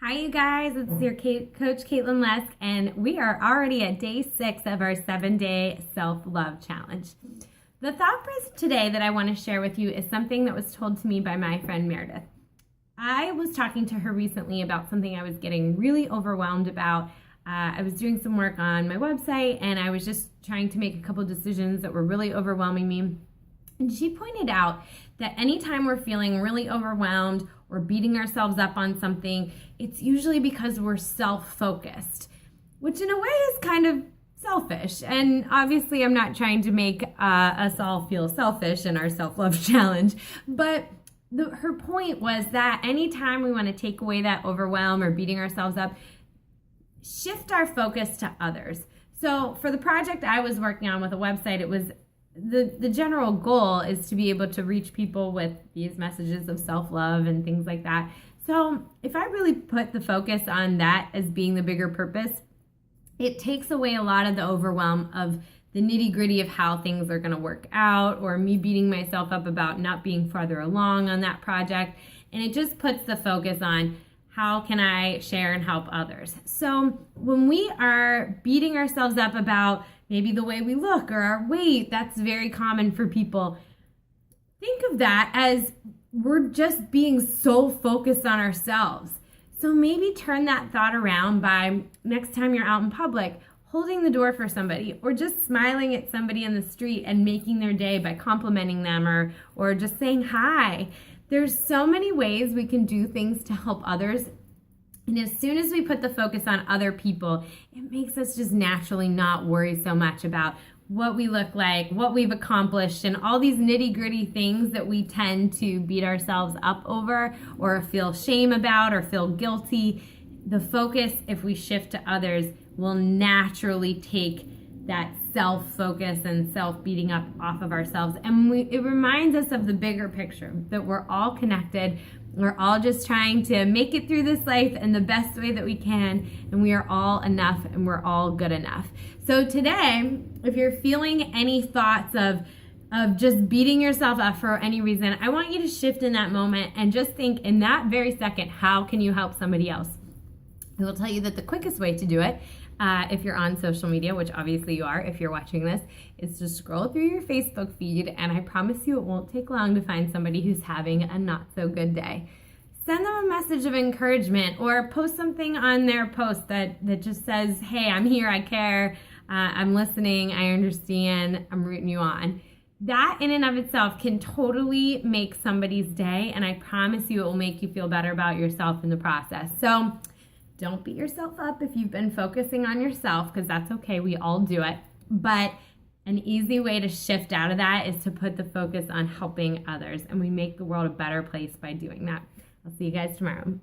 Hi, you guys. It's your coach, Caitlin Lesk, and we are already at day 6 of our 7-day self-love challenge. The thought process today that I want to share with you is something that was told to me by my friend Meredith. I was talking to her recently about something I was getting really overwhelmed about. I was doing some work on my website, and I was just trying to make a couple decisions that were really overwhelming me. And she pointed out that anytime we're feeling really overwhelmed or beating ourselves up on something, it's usually because we're self-focused, which in a way is kind of selfish. And obviously I'm not trying to make us all feel selfish in our self-love challenge, but her point was that anytime we want to take away that overwhelm or beating ourselves up, shift our focus to others. So for the project I was working on with a website, it was the general goal is to be able to reach people with these messages of self-love and things like that. So if I really put the focus on that as being the bigger purpose, it takes away a lot of the overwhelm of the nitty-gritty of how things are going to work out, or me beating myself up about not being farther along on that project. And it just puts the focus on how can I share and help others. So when we are beating ourselves up about maybe the way we look or our weight, that's very common for people. Think of that as we're just being so focused on ourselves. So maybe turn that thought around by next time you're out in public, holding the door for somebody, or just smiling at somebody in the street and making their day by complimenting them or just saying hi. There's so many ways we can do things to help others. And as soon as we put the focus on other people, it makes us just naturally not worry so much about what we look like, what we've accomplished, and all these nitty-gritty things that we tend to beat ourselves up over or feel shame about or feel guilty. The focus, if we shift to others, will naturally take that self-focus and self-beating up off of ourselves. And it reminds us of the bigger picture, that we're all connected. We're all just trying to make it through this life in the best way that we can, and we are all enough and we're all good enough. So today, if you're feeling any thoughts of just beating yourself up for any reason, I want you to shift in that moment and just think in that very second, how can you help somebody else? I will tell you that the quickest way to do it, if you're on social media, which obviously you are if you're watching this, is to scroll through your Facebook feed, and I promise you it won't take long to find somebody who's having a not so good day. Send them a message of encouragement, or post something on their post that just says, hey, I'm here, I care, I'm listening, I understand, I'm rooting you on. That in and of itself can totally make somebody's day, and I promise you it will make you feel better about yourself in the process. So don't beat yourself up if you've been focusing on yourself, because that's okay, we all do it. But an easy way to shift out of that is to put the focus on helping others, and we make the world a better place by doing that. I'll see you guys tomorrow.